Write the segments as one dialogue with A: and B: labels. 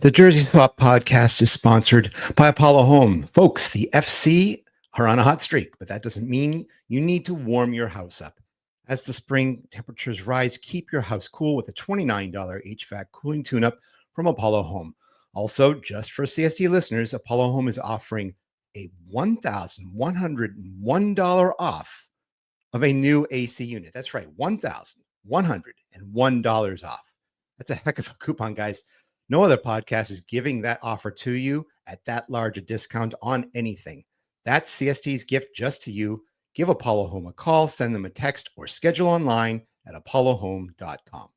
A: The Jersey Swap podcast is sponsored by Apollo Home. Folks, the FC are on a hot streak, but that doesn't mean you need to warm your house up. As the spring temperatures rise, keep your house cool with a $29 HVAC cooling tune-up from Apollo Home. Also, just for CST listeners, Apollo Home is offering a $1,101 off of a new AC unit. That's right, $1,101 off. That's a heck of a coupon, guys. No other podcast is giving that offer to you at that large a discount on anything. That's CST's gift just to you. Give Apollo Home a call, send them a text, or schedule online at apollohome.com.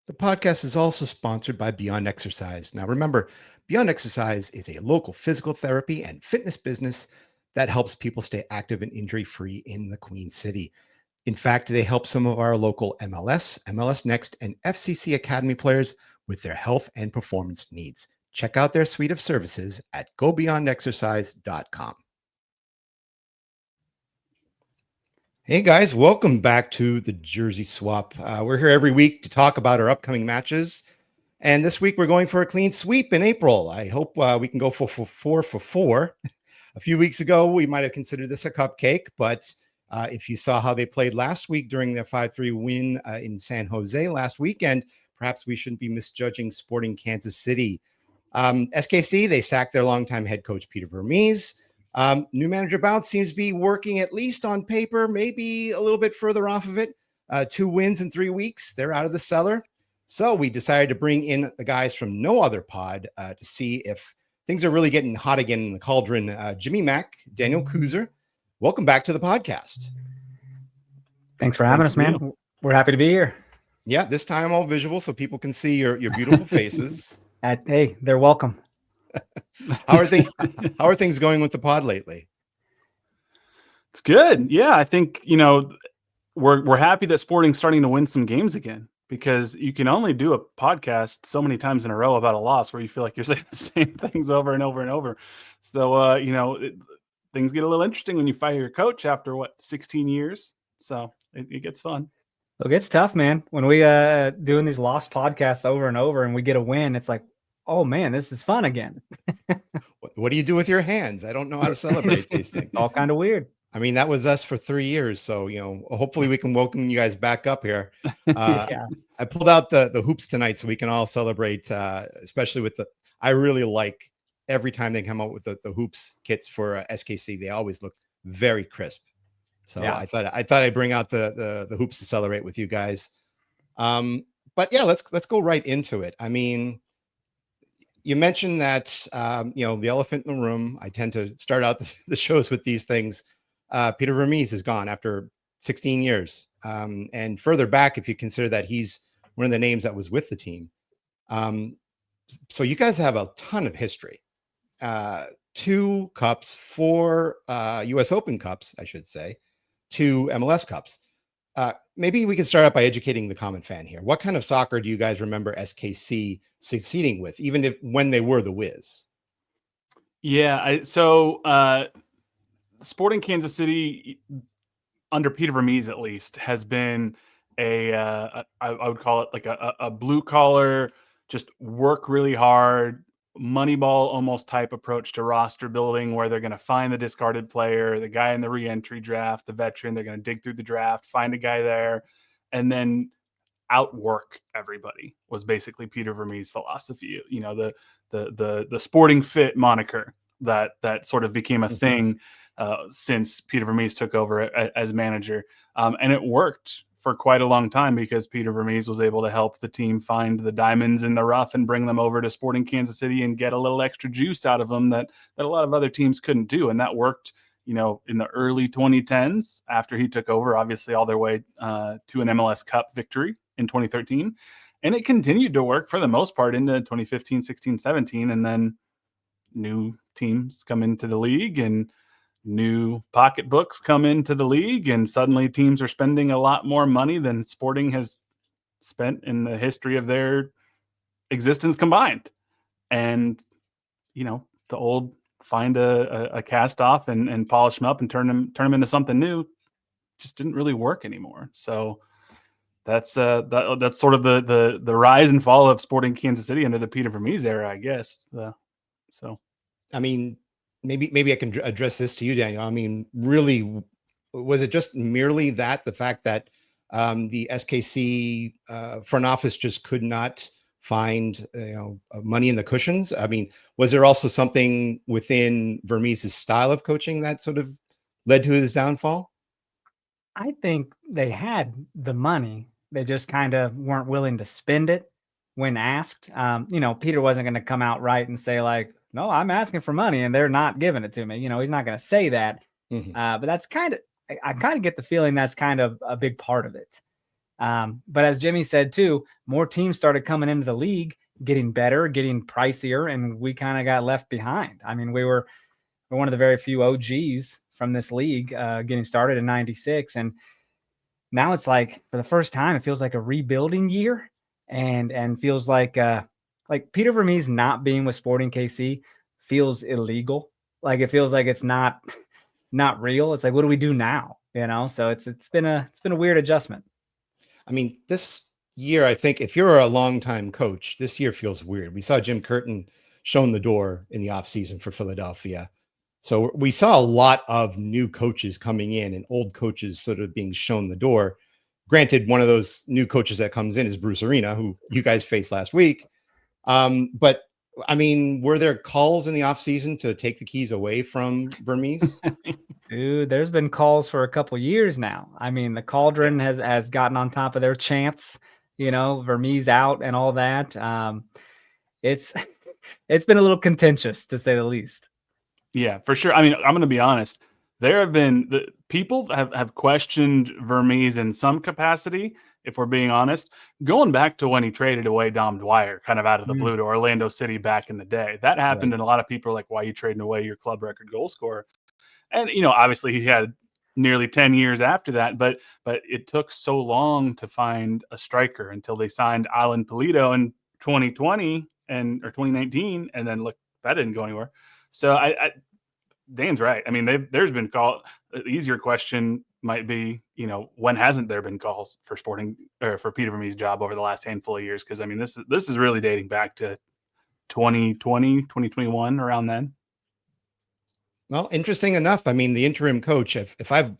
A: The podcast is also sponsored by Beyond Exercise. Now, remember, Beyond Exercise is a local physical therapy and fitness business that helps people stay active and injury-free in the Queen City. In fact, they help some of our local MLS, MLS Next, and FCC Academy players with their health and performance needs. Check out their suite of services at gobeyondexercise.com. Hey guys, welcome back to the Jersey Swap. We're here every week to talk about our upcoming matches. And this week we're going for a clean sweep in April. I hope we can go for four. A few weeks ago, we might have considered this a cupcake, but if you saw how they played last week during their 5-3 win in San Jose last weekend, perhaps we shouldn't be misjudging Sporting Kansas City. SKC, they sacked their longtime head coach, Peter Vermes. New manager Bounce seems to be working at least on paper, maybe a little bit further off of it. 2 wins in 3 weeks. They're out of the cellar. So we decided to bring in the guys from no other pod to see if things are really getting hot again in the cauldron. Jimmy Mack, Daniel Kooser, welcome back to the podcast.
B: Thanks for having us, man. We're happy to be here.
A: Yeah, this time all visual so people can see your beautiful faces.
B: Hey, they're welcome.
A: How are things going with the pod lately?
C: It's good. Yeah, I think, we're happy that Sporting's starting to win some games again, because you can only do a podcast so many times in a row about a loss where you feel like you're saying the same things over and over and over. So, things get a little interesting when you fire your coach after 16 years. So it gets fun.
B: Look, it's tough, man. When we doing these lost podcasts over and over and we get a win, it's like, oh man, this is fun again.
A: What do you do with your hands? I don't know how to celebrate these things.
B: All kind of weird.
A: I mean, that was us for 3 years. So, hopefully we can welcome you guys back up here. Yeah. I pulled out the hoops tonight so we can all celebrate, especially with I really like every time they come out with the hoops kits for SKC. They always look very crisp. So yeah. I thought I'd bring out the hoops to celebrate with you guys. But yeah, let's go right into it. I mean, you mentioned that, the elephant in the room. I tend to start out the shows with these things. Peter Vermes is gone after 16 years. And further back, if you consider that he's one of the names that was with the team. So you guys have a ton of history. 2 cups, 4 US Open cups, I should say, 2 MLS cups. Maybe we can start out by educating the common fan here. What kind of soccer do you guys remember SKC succeeding with, even when they were the Wiz?
C: Yeah, Sporting Kansas City, under Peter Vermes at least, has been I would call it like a blue collar, just work really hard, Moneyball almost type approach to roster building, where they're going to find the discarded player, the guy in the re-entry draft, the veteran. They're going to dig through the draft, find a guy there, and then outwork everybody. Was basically Peter Vermes' philosophy. The sporting fit moniker that sort of became a thing since Peter Vermes took over as manager, and it worked for quite a long time, because Peter Vermes was able to help the team find the diamonds in the rough and bring them over to Sporting Kansas City and get a little extra juice out of them that a lot of other teams couldn't do. And that worked, in the early 2010s after he took over, obviously all their way to an MLS Cup victory in 2013. And it continued to work for the most part into 2015, 16, 17. And then new teams come into the league and new pocketbooks come into the league, and suddenly teams are spending a lot more money than Sporting has spent in the history of their existence combined. And, the old find a cast off and polish them up and turn them into something new just didn't really work anymore. So that's sort of the rise and fall of Sporting Kansas City under the Peter Vermes era, I guess. So,
A: I mean, maybe I can address this to you, Daniel. I mean, really, was it just merely the fact that the SKC front office just could not find money in the cushions? I mean, was there also something within Vermes' style of coaching that sort of led to his downfall?
B: I think they had the money. They just kind of weren't willing to spend it when asked. Peter wasn't going to come out right and say like, "No, I'm asking for money and they're not giving it to me." He's not going to say that. But that's I kind of get the feeling that's kind of a big part of it. But as Jimmy said too, more teams started coming into the league, getting better, getting pricier, and we kind of got left behind. I mean, we're one of the very few OGs from this league getting started in '96, and now it's like for the first time it feels like a rebuilding year, and feels like Peter Vermes not being with Sporting KC feels illegal. Like it feels like it's not real. It's like, what do we do now? So it's been a weird adjustment.
A: I mean, this year, I think if you're a longtime coach, this year feels weird. We saw Jim Curtin shown the door in the offseason for Philadelphia. So we saw a lot of new coaches coming in and old coaches sort of being shown the door. Granted, one of those new coaches that comes in is Bruce Arena, who you guys faced last week. But I mean, were there calls in the offseason to take the keys away from Vermes?
B: Dude, there's been calls for a couple years now. I mean, the Cauldron has gotten on top of their chants, Vermes out and all that. It's it's been a little contentious to say the least.
C: Yeah, for sure. I mean, I'm going to be honest. There have been people have questioned Vermes in some capacity, if we're being honest, going back to when he traded away Dom Dwyer kind of out of the blue to Orlando City back in the day. That happened,
A: Right.
C: and a lot of people are like, why are you trading away your club record goal scorer? And, obviously he had nearly 10 years after that, but it took so long to find a striker until they signed Alan Pulido in 2020 or 2019. And then look, that didn't go anywhere. So Dan's right. I mean, there's been the easier question might be, when hasn't there been calls for Sporting or for Peter Vermes' job over the last handful of years? Cause I mean, this is really dating back to 2020, 2021, around then.
A: Well, interesting enough. I mean, the interim coach, if I've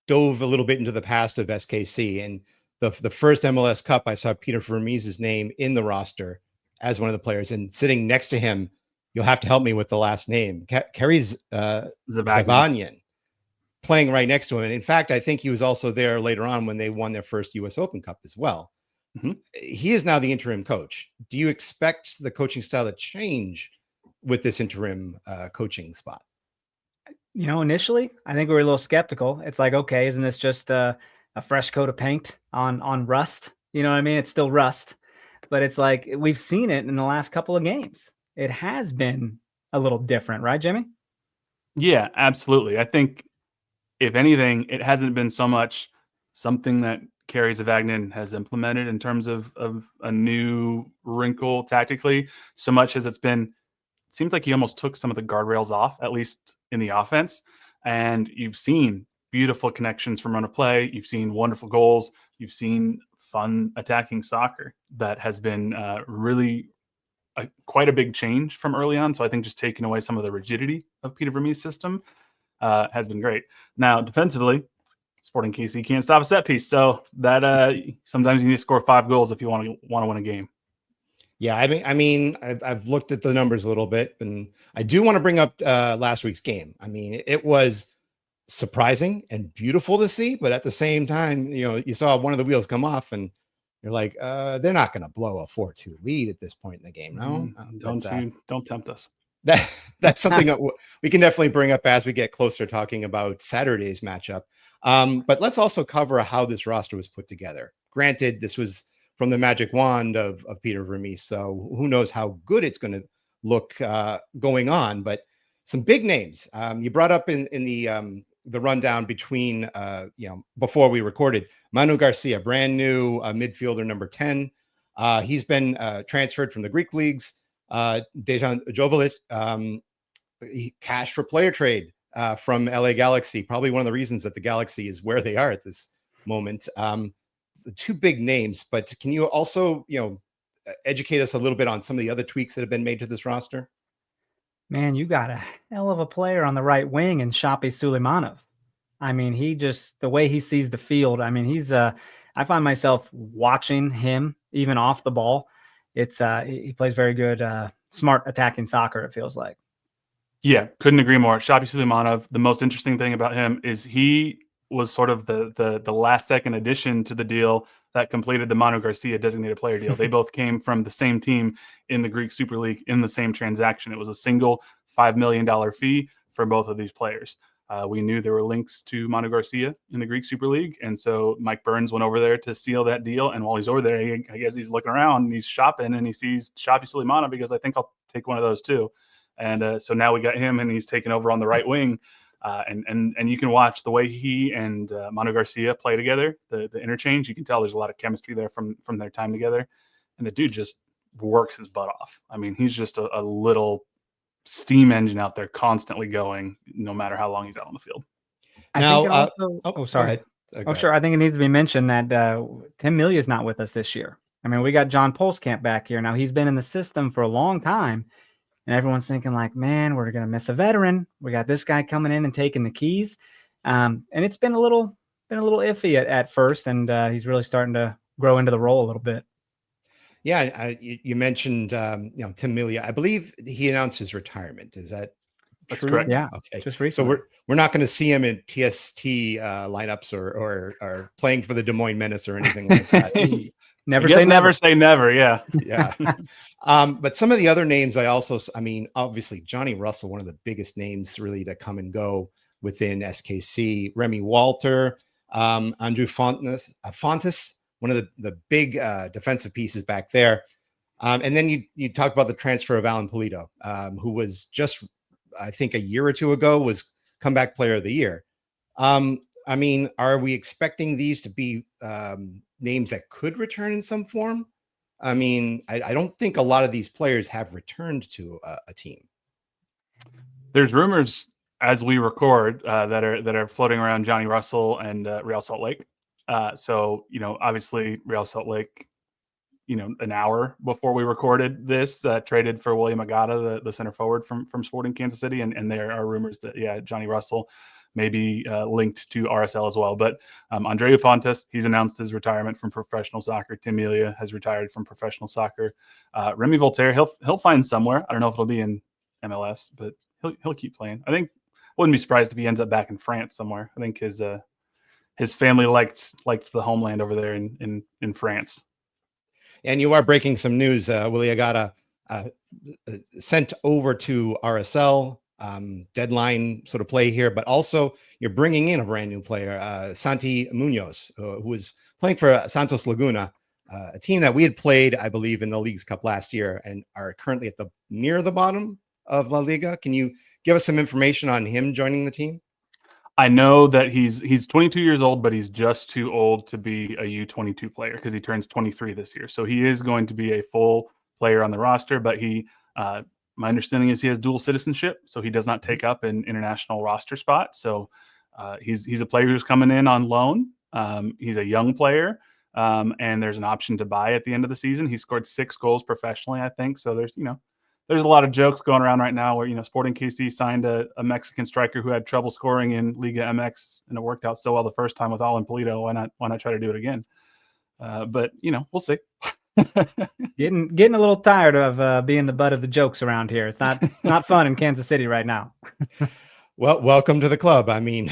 A: dove a little bit into the past of SKC, and the first MLS Cup, I saw Peter Vermes' name in the roster as one of the players, and sitting next to him, you'll have to help me with the last name, Kerry Zavagnin, playing right next to him. And in fact, I think he was also there later on when they won their first US Open Cup as well. Mm-hmm. He is now the interim coach. Do you expect the coaching style to change with this interim coaching spot?
B: Initially, I think we were a little skeptical. It's like, okay, isn't this just a fresh coat of paint on rust? You know what I mean? It's still rust, but it's like we've seen it in the last couple of games. It has been a little different, right, Jimmy?
C: Yeah, absolutely. I think if anything, it hasn't been so much something that Kerry Zavagnin has implemented in terms of a new wrinkle tactically, so much as it seems like he almost took some of the guardrails off, at least in the offense. And you've seen beautiful connections from run of play. You've seen wonderful goals. You've seen fun attacking soccer that has been really quite a big change from early on. So I think just taking away some of the rigidity of Peter Vermes' system has been great. Now, defensively, Sporting KC can't stop a set piece. So that sometimes you need to score 5 goals if you want to win a game.
A: Yeah, I mean, I've looked at the numbers a little bit, and I do want to bring up last week's game. I mean, it was surprising and beautiful to see, but at the same time, you saw one of the wheels come off, and you're like, they're not going to blow a 4-2 lead at this point in the game. No,
C: don't tempt us.
A: That's something that we can definitely bring up as we get closer talking about Saturday's matchup. But let's also cover how this roster was put together. Granted, this was from the magic wand of Peter Vermes, so who knows how good it's going to look going on. But some big names you brought up in the rundown between before we recorded. Manu Garcia, brand new midfielder, number 10. He's been transferred from the Greek leagues. Dejan Joveljic, cash for player trade from LA Galaxy. Probably one of the reasons that the Galaxy is where they are at this moment. the two big names, but can you also, educate us a little bit on some of the other tweaks that have been made to this roster?
B: Man, you got a hell of a player on the right wing in Shapi Suleimanov. I mean, the way he sees the field, I mean, I find myself watching him even off the ball. He plays very good, smart attacking soccer, it feels like.
C: Yeah, couldn't agree more. Shapi Suleimanov, the most interesting thing about him is he was sort of the last second addition to the deal that completed the Manu Garcia designated player deal. They both came from the same team in the Greek Super League in the same transaction. It was a single $5 million fee for both of these players. We knew there were links to Manu Garcia in the Greek Super League, and so Mike Burns went over there to seal that deal. And while he's over there, I guess he's looking around and he's shopping, and he sees Shapi Suleimanov because I think I'll take one of those too. And so now we got him, and he's taken over on the right wing. And you can watch the way he and Manu Garcia play together, the interchange. You can tell there's a lot of chemistry there from their time together. And the dude just works his butt off. I mean, he's just a little steam engine out there constantly going, no matter how long he's out on the field.
B: Now, sorry.
A: Sure.
B: I think it needs to be mentioned that Tim Melia is not with us this year. I mean, we got John Polskamp back here. Now, he's been in the system for a long time. And everyone's thinking like, man, we're going to miss a veteran. We got this guy coming in and taking the keys. And it's been a little iffy at first. And he's really starting to grow into the role a little bit.
A: Yeah. You mentioned, Tim Melia. I believe he announced his retirement. Is that
C: That's
B: true?
C: correct.
B: Yeah.
A: Okay.
B: Just recently.
A: So we're not going to see him in TST lineups or playing for the Des Moines Menace or anything like that.
B: Never say
C: never. Yeah.
A: Yeah. But some of the other names obviously Johnny Russell, one of the biggest names really to come and go within SKC, Remy Walter, Andrew Fontes, one of the big defensive pieces back there. And then you talked about the transfer of Alan Polito, who was just, I think a year or two ago was comeback player of the year. Are we expecting these to be names that could return in some form? I mean, I don't think a lot of these players have returned to a team.
C: There's rumors as we record that are floating around Johnny Russell and Real Salt Lake. So, obviously Real Salt Lake, an hour before we recorded this, traded for William Agata, the center forward from Sporting Kansas City. And there are rumors that, Johnny Russell may be linked to RSL as well. But Andreu Fontes, he's announced his retirement from professional soccer. Tim Melia has retired from professional soccer. Remy Voltaire, he'll find somewhere. I don't know if it'll be in MLS, but he'll keep playing. I wouldn't be surprised if he ends up back in France somewhere. I think his family liked the homeland over there in France.
A: And you are breaking some news. Willie Agata sent over to RSL. Deadline sort of play here, but also you're bringing in a brand new player, Santi Munoz, who was playing for Santos Laguna, a team that we had played, I believe, in the Leagues Cup last year and are currently at near the bottom of La Liga. Can you give us some information on him joining the team?
C: I know that he's 22 years old, but he's just too old to be a U22 player because he turns 23 this year. So he is going to be a full player on the roster, but my understanding is he has dual citizenship, so he does not take up an international roster spot. So he's a player who's coming in on loan. He's a young player, and there's an option to buy at the end of the season. He scored 6 goals professionally, I think. So there's a lot of jokes going around right now where Sporting KC signed a Mexican striker who had trouble scoring in Liga MX, and it worked out so well the first time with Alan Polito. Why not try to do it again? But we'll see.
B: Getting a little tired of being the butt of the jokes around here. It's not fun in Kansas City right now.
A: Well, welcome to the club. I mean,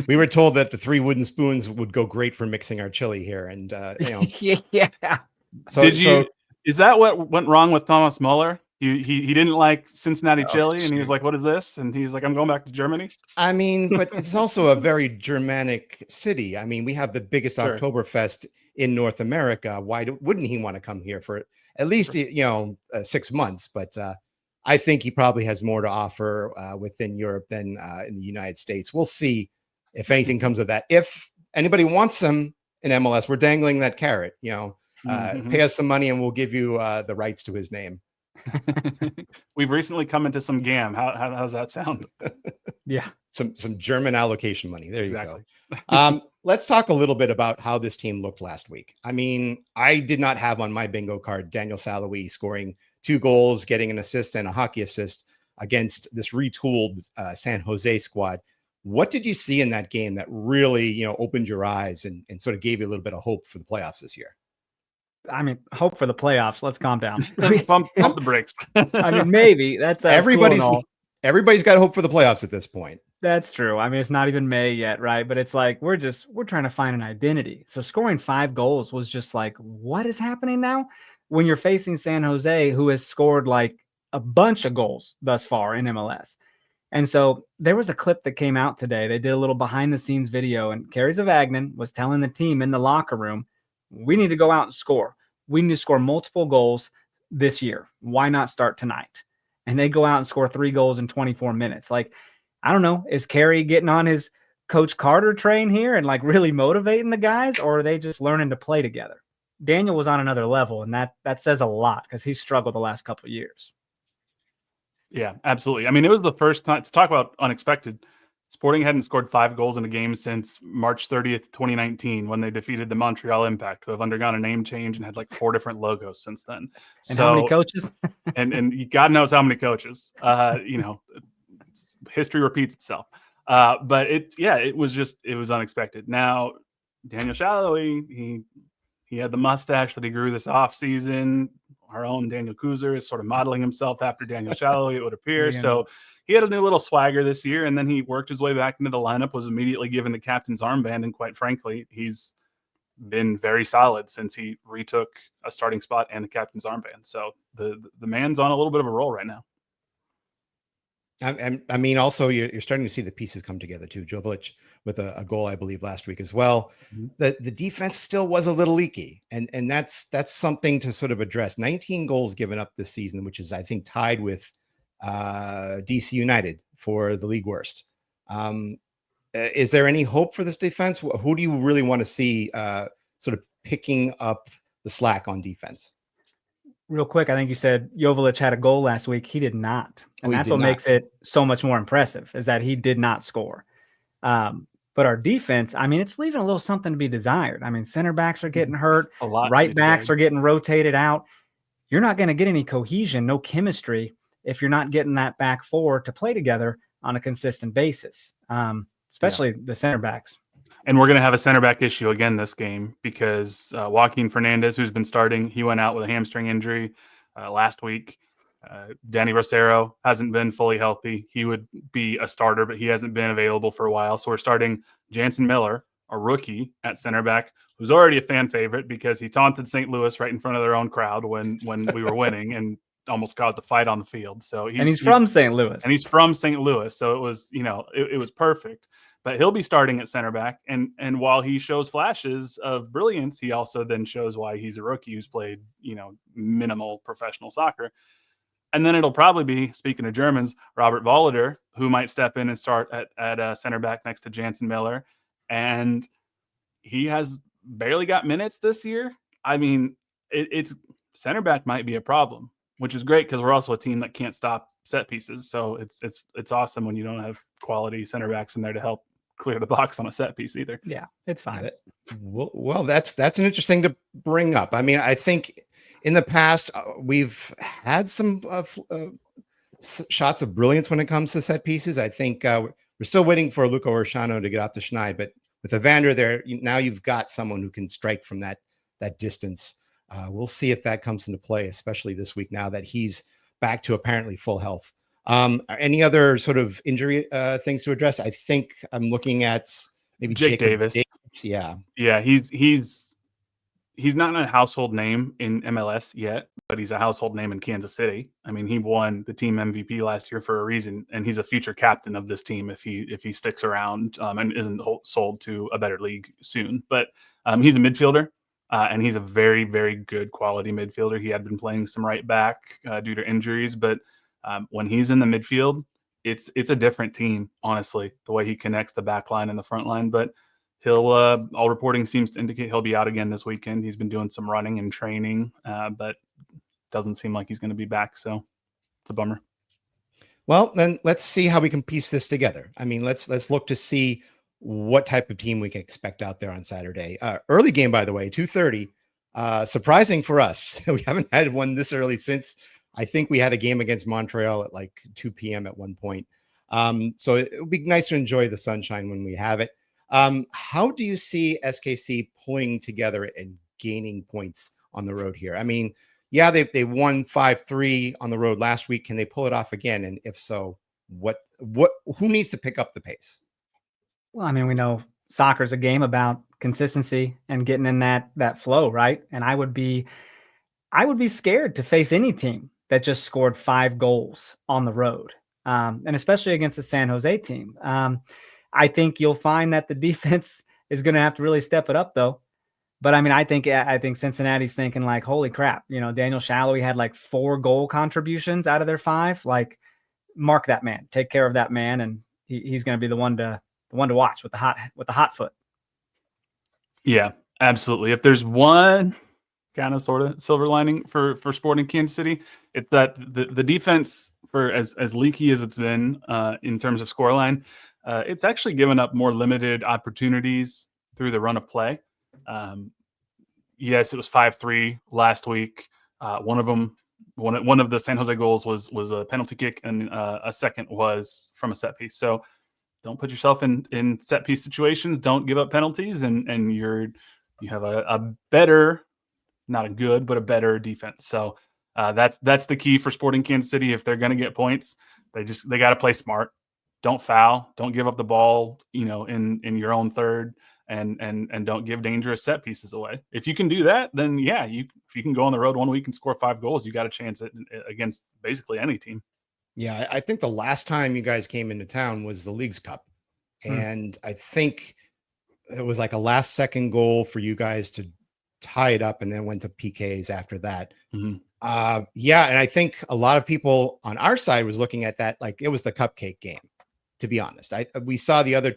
A: we were told that the 3 wooden spoons would go great for mixing our chili here, and
B: yeah.
C: Is that what went wrong with Thomas Muller? He didn't like Cincinnati chili, and he was like, "What is this?" And he was like, "I'm going back to Germany."
A: I mean, but it's also a very Germanic city. I mean, we have the biggest Oktoberfest in North America. Why wouldn't he want to come here for at least 6 months? But I think he probably has more to offer within Europe than in the United States. We'll see if anything comes of that. If anybody wants him in MLS, we're dangling that carrot. Pay us some money and we'll give you the rights to his name.
C: We've recently come into some GAM. How's that sound?
B: Yeah.
A: Some German allocation money. There
C: Exactly.
A: you go. Let's talk a little bit about how this team looked last week. I mean, I did not have on my bingo card Daniel Saloui scoring 2 goals, getting an assist and a hockey assist against this retooled San Jose squad. What did you see in that game that really, opened your eyes and sort of gave you a little bit of hope for the playoffs this year?
B: I mean, hope for the playoffs. Let's calm down.
C: pump the brakes.
B: I mean, maybe that's
A: everybody's
B: cool and all.
A: Everybody's got hope for the playoffs at this point.
B: That's true. I mean, it's not even May yet, right? But it's like we're trying to find an identity. So scoring 5 goals was just like, what is happening now? When you're facing San Jose, who has scored like a bunch of goals thus far in MLS. And so there was a clip that came out today. They did a little behind the scenes video, and Kerry Zavagnin was telling the team in the locker room, we need to go out and score. We need to score multiple goals this year. Why not start tonight? And they go out and score 3 goals in 24 minutes. Like, I don't know, is Kerry getting on his Coach Carter train here and like really motivating the guys, or are they just learning to play together? Daniel was on another level, and that says a lot because he's struggled the last couple of years.
C: Yeah, absolutely. I mean, it was the first time to talk about unexpected. Sporting hadn't scored 5 goals in a game since March 30th, 2019, when they defeated the Montreal Impact, who have undergone a name change and had like 4 different logos since then.
B: And how many coaches?
C: and God knows how many coaches. History repeats itself. But it was unexpected. Now, Daniel Saloui, he had the mustache that he grew this off season. Our own Daniel Kooser is sort of modeling himself after Daniel Saloui, it would appear.
B: Yeah.
C: So he had a new little swagger this year, and then he worked his way back into the lineup, was immediately given the captain's armband, and quite frankly, he's been very solid since he retook a starting spot and the captain's armband. So the man's on a little bit of a roll right now.
A: I mean, also you're starting to see the pieces come together too. Jovic with a goal, I believe, last week as well.
C: Mm-hmm.
A: The defense still was a little leaky, and that's something to sort of address. 19 goals given up this season, which is I think tied with DC United for the league worst. Is there any hope for this defense? Who do you really want to see sort of picking up the slack on defense?
B: Real quick, I think you said Jovic had a goal last week. He did not. And that's what makes it so much more impressive, is that he did not score. But our defense, I mean, it's leaving a little something to be desired. I mean, center backs are getting hurt.
C: A lot.
B: Right backs are getting rotated out. You're not going to get any cohesion, no chemistry, if you're not getting that back 4 to play together on a consistent basis, especially the center backs.
C: And we're going to have a center back issue again this game because Joaquin Fernandez, who's been starting, he went out with a hamstring injury last week. Danny Rosero hasn't been fully healthy. He would be a starter, but he hasn't been available for a while. So we're starting Jansen Miller, a rookie at center back, who's already a fan favorite because he taunted St. Louis right in front of their own crowd when we were winning and almost caused a fight on the field. So
B: he's from St. Louis.
C: And he's from St. Louis. So it was, it was perfect. But he'll be starting at center back. And while he shows flashes of brilliance, he also then shows why he's a rookie who's played, minimal professional soccer. And then it'll probably be, speaking of Germans, Robert Volleder, who might step in and start at center back next to Jansen Miller. And he has barely got minutes this year. I mean, it's center back might be a problem, which is great because we're also a team that can't stop set pieces. So it's awesome when you don't have quality center backs in there to help clear the box on a set piece either.
B: Yeah, it's fine.
A: Well, that's an interesting to bring up. I mean, I think in the past we've had some shots of brilliance when it comes to set pieces. I think we're still waiting for Luca Orshano to get off the schneid, but with Evander there, now you've got someone who can strike from that distance. We'll see if that comes into play, especially this week now that he's back to apparently full health. Any other sort of injury things to address? I think I'm looking at maybe
C: Jake Davis.
A: Yeah,
C: he's not a household name in MLS yet, but he's a household name in Kansas City. I mean, he won the team MVP last year for a reason, and he's a future captain of this team if he sticks around and isn't sold to a better league soon. But he's a midfielder. And he's a very, very good quality midfielder. He had been playing some right back due to injuries, but when he's in the midfield, it's a different team, honestly, the way he connects the back line and the front line. But he'll all reporting seems to indicate he'll be out again this weekend. He's been doing some running and training, but doesn't seem like he's going to be back. So it's a bummer.
A: Well, then let's see how we can piece this together. I mean, let's look to see what type of team we can expect out there on Saturday. Early game, by the way, 2:30. Surprising for us. We haven't had one this early since I think we had a game against Montreal at like 2 p.m. at one point. So it'll be nice to enjoy the sunshine when we have it. How do you see SKC pulling together and gaining points on the road here? I mean, yeah, they won 5-3 on the road last week. Can they pull it off again? And if so, who needs to pick up the pace?
B: Well, I mean, we know soccer's a game about consistency and getting in that flow, right? And I would be scared to face any team that just scored 5 goals on the road, and especially against the San Jose team. I think you'll find that the defense is going to have to really step it up, though. But I mean, I think Cincinnati's thinking like, holy crap, Daniel Shallowy had like 4 goal contributions out of their 5. Like, mark that man, take care of that man, and he's going to be the one to watch with the hot foot.
C: Yeah, absolutely. If there's one kind of sort of silver lining for Sporting Kansas City, it's that the defense, for as leaky as it's been in terms of scoreline, it's actually given up more limited opportunities through the run of play. Yes, it was 5-3 last week. One of the San Jose goals was a penalty kick, and a second was from a set piece. So don't put yourself in set piece situations. Don't give up penalties, and you have a better, not a good, but a better defense. So that's the key for Sporting Kansas City. If they're going to get points, they got to play smart. Don't foul. Don't give up the ball, in your own third, and don't give dangerous set pieces away. If you can do that, then yeah, if you can go on the road one week and score 5 goals, you got a chance against basically any team.
A: Yeah, I think the last time you guys came into town was the Leagues Cup. And I think it was like a last second goal for you guys to tie it up, and then went to PKs after that.
C: Mm-hmm.
A: Yeah. And I think a lot of people on our side was looking at that like it was the cupcake game, to be honest. We saw the other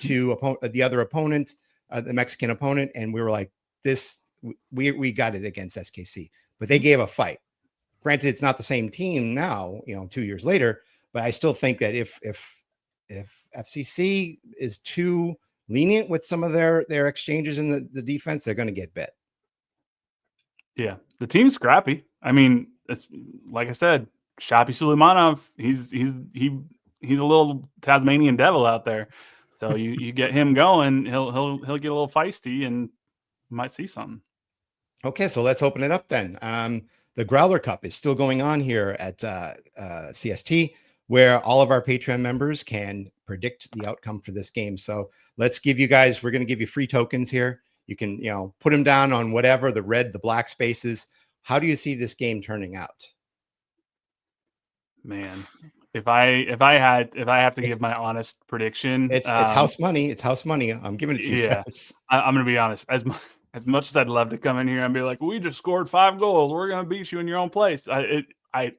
A: opponent, the Mexican opponent, and we were like, we got it against SKC, but they gave a fight. Granted, it's not the same team now, 2 years later, but I still think that if FCC is too lenient with some of their exchanges in the defense, they're going to get bit.
C: Yeah, the team's scrappy. I mean, it's like I said, Shapi Suleimanov, he's a little Tasmanian devil out there. So you get him going, he'll get a little feisty, and you might see something.
A: Okay, so let's open it up then. The Growler Cup is still going on here at CST, where all of our Patreon members can predict the outcome for this game. So let's give you guys, we're going to give you free tokens here. You can, put them down on whatever, the red, the black spaces. How do you see this game turning out?
C: Man, if I have to give my honest prediction,
A: it's house money. It's house money. I'm giving it to you guys.
C: I'm going to be honest. As much as I'd love to come in here and be like, we just scored 5 goals, we're going to beat you in your own place. I'd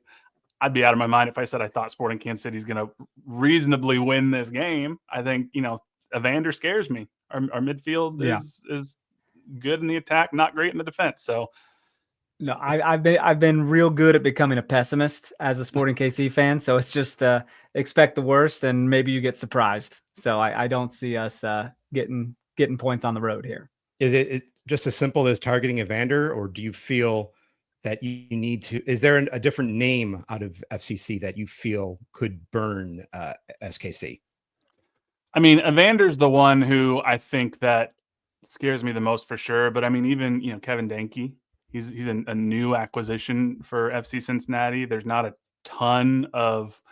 C: be out of my mind if I said I thought Sporting Kansas City is going to reasonably win this game. I think, Evander scares me. Our midfield is good in the attack, not great in the defense. So
B: no, I've been real good at becoming a pessimist as a Sporting KC fan. So it's just expect the worst, and maybe you get surprised. So I don't see us getting points on the road here.
A: Is it just as simple as targeting Evander, or do you feel that you need to? Is there a different name out of FCC that you feel could burn SKC?
C: I mean, Evander's the one who I think that scares me the most for sure. But I mean, even Kevin Danke, he's a new acquisition for FC Cincinnati. There's not a ton of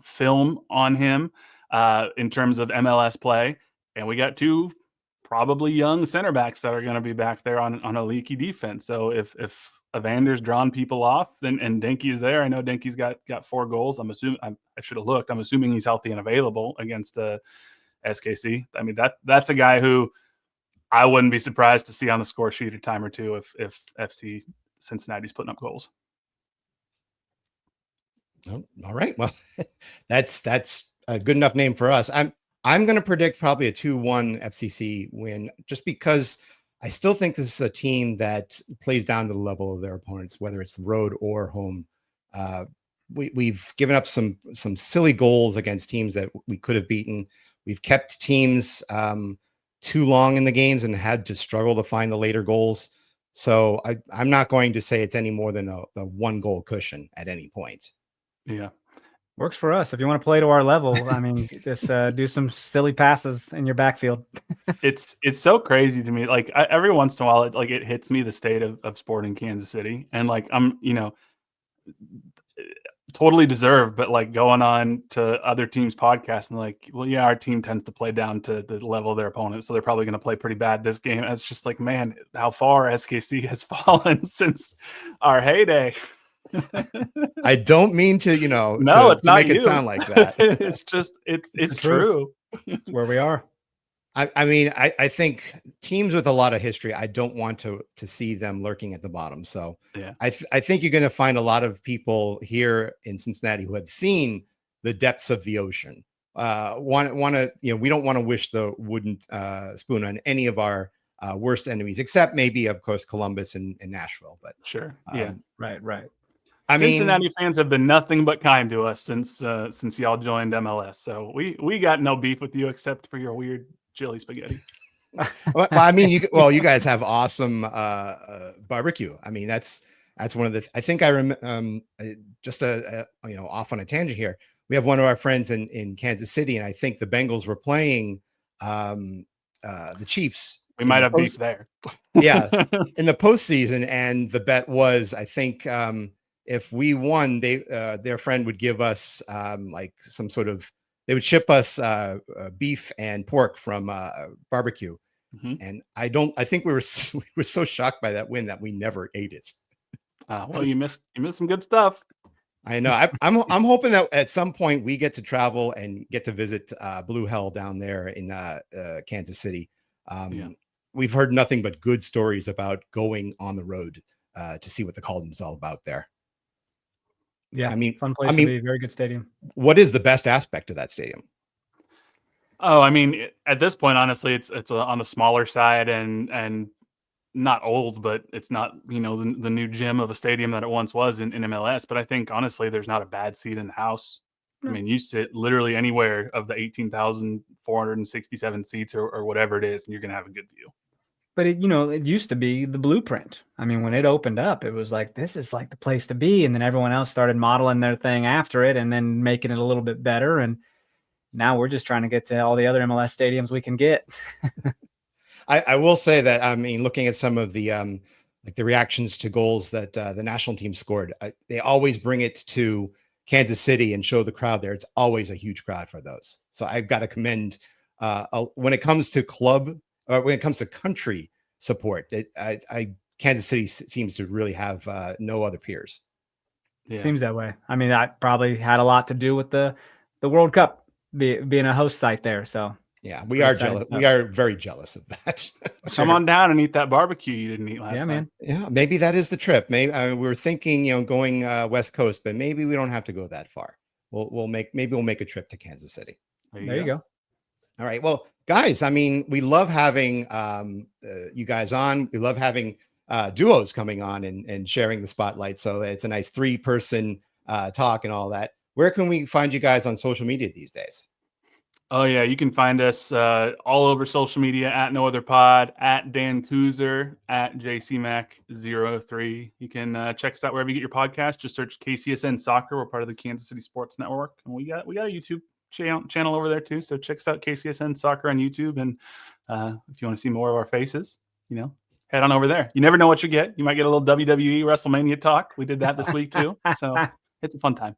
C: film on him in terms of MLS play, and we got 2 probably young center backs that are going to be back there on a leaky defense. So if Evander's drawn people off, and Danke is there, I know Danke's got 4 goals. I'm assuming I should have looked. I'm assuming he's healthy and available against SKC. I mean, that's a guy who I wouldn't be surprised to see on the score sheet a time or two if FC Cincinnati's putting up goals.
A: Oh, all right. Well, that's a good enough name for us. I'm going to predict probably a 2-1 FCC win, just because I still think this is a team that plays down to the level of their opponents, whether it's the road or home. We've given up some silly goals against teams that we could have beaten. We've kept teams too long in the games and had to struggle to find the later goals. So I'm not going to say it's any more than a 1-goal cushion at any point.
C: Yeah.
B: Works for us. If you want to play to our level, I mean, just do some silly passes in your backfield.
C: It's so crazy to me. Like every once in a while, it hits me the state of sport in Kansas City, and like I'm totally deserved, but like going on to other teams' podcasts and like, well, yeah, our team tends to play down to the level of their opponent, so they're probably going to play pretty bad this game. It's just like, man, how far SKC has fallen since our heyday.
A: I don't mean to,
C: no, it's not
A: make
C: you.
A: It sound like that.
C: It's just it's true.
B: It's where we are.
A: I mean, I think teams with a lot of history, I don't want to see them lurking at the bottom. So
C: yeah,
A: I think you're going to find a lot of people here in Cincinnati who have seen the depths of the ocean. Want to, we don't want to wish the wooden spoon on any of our worst enemies, except maybe, of course, Columbus and Nashville. But
C: sure, yeah,
B: right.
C: Cincinnati fans have been nothing but kind to us since y'all joined MLS. So we got no beef with you except for your weird chili spaghetti.
A: Well, I mean, you guys have awesome barbecue. I mean, that's one of the. I think I remember just off on a tangent here. We have one of our friends in Kansas City, and I think the Bengals were playing the Chiefs.
C: We might have beef there.
A: Yeah, in the postseason, and the bet was, I think, if we won, their friend would give us like some sort of. They would ship us beef and pork from barbecue, and I think we were so shocked by that win that we never ate it.
C: Well, you missed some good stuff.
A: I know. I'm hoping that at some point we get to travel and get to visit Blue Hell down there in Kansas City. We've heard nothing but good stories about going on the road to see what the Cauldron's all about there.
B: Yeah, I mean, fun place to be. Very good stadium.
A: What is the best aspect of that stadium?
C: Oh, I mean, at this point, honestly, it's on the smaller side and not old, but it's not the new gym of a stadium that it once was in MLS. But I think honestly, there's not a bad seat in the house. No. I mean, you sit literally anywhere of the 18,467 seats or whatever it is, and you're gonna have a good view.
B: But it used to be the blueprint. I mean, when it opened up, it was like, this is like the place to be. And then everyone else started modeling their thing after it and then making it a little bit better. And now we're just trying to get to all the other MLS stadiums we can get.
A: I will say that, I mean, looking at some of the like the reactions to goals that the national team scored, they always bring it to Kansas City and show the crowd there. It's always a huge crowd for those. So I've got to commend when it comes to club, or when it comes to country support, Kansas City seems to really have no other peers.
B: Yeah. Seems that way. I mean, that probably had a lot to do with the World Cup being a host site there. So
A: yeah, we are jealous. We are very jealous of that.
C: Come on down and eat that barbecue you didn't eat last time.
B: Man.
A: Yeah, maybe that is the trip. Maybe we were thinking, going West Coast, but maybe we don't have to go that far. We'll make a trip to Kansas City.
B: There you go.
A: All right. Well, guys, I mean, we love having you guys on. We love having duos coming on and sharing the spotlight. So it's a nice 3-person talk and all that. Where can we find you guys on social media these days?
C: Oh, yeah. You can find us all over social media at No Other Pod, at Dan Kooser, at JCMack03. You can check us out wherever you get your podcast. Just search KCSN Soccer. We're part of the Kansas City Sports Network. And we got a YouTube channel over there too. So check us out, KCSN Soccer on YouTube. And if you want to see more of our faces, head on over there. You never know what you get. You might get a little WWE WrestleMania talk. We did that this week too. So it's a fun time.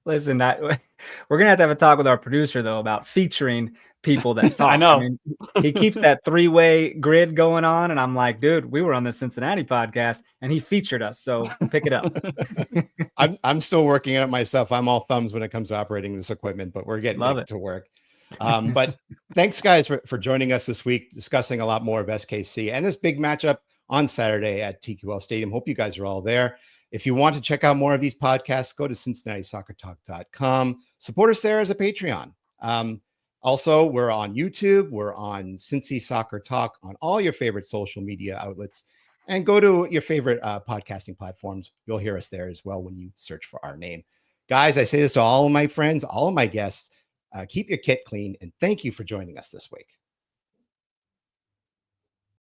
B: Listen, we're going to have a talk with our producer, though, about featuring people that talk.
C: I know.
B: I mean, he keeps that 3-way grid going on, and I'm like, dude, we were on the Cincinnati podcast, and he featured us, so pick it up.
A: I'm still working on it myself. I'm all thumbs when it comes to operating this equipment, but we're getting it to work. But thanks, guys, for joining us this week, discussing a lot more of SKC and this big matchup on Saturday at TQL Stadium. Hope you guys are all there. If you want to check out more of these podcasts, go to CincinnatiSoccerTalk.com. Support us there as a Patreon. Also, we're on YouTube. We're on Cincy Soccer Talk on all your favorite social media outlets. And go to your favorite podcasting platforms. You'll hear us there as well when you search for our name. Guys, I say this to all of my friends, all of my guests. Keep your kit clean. And thank you for joining us this week.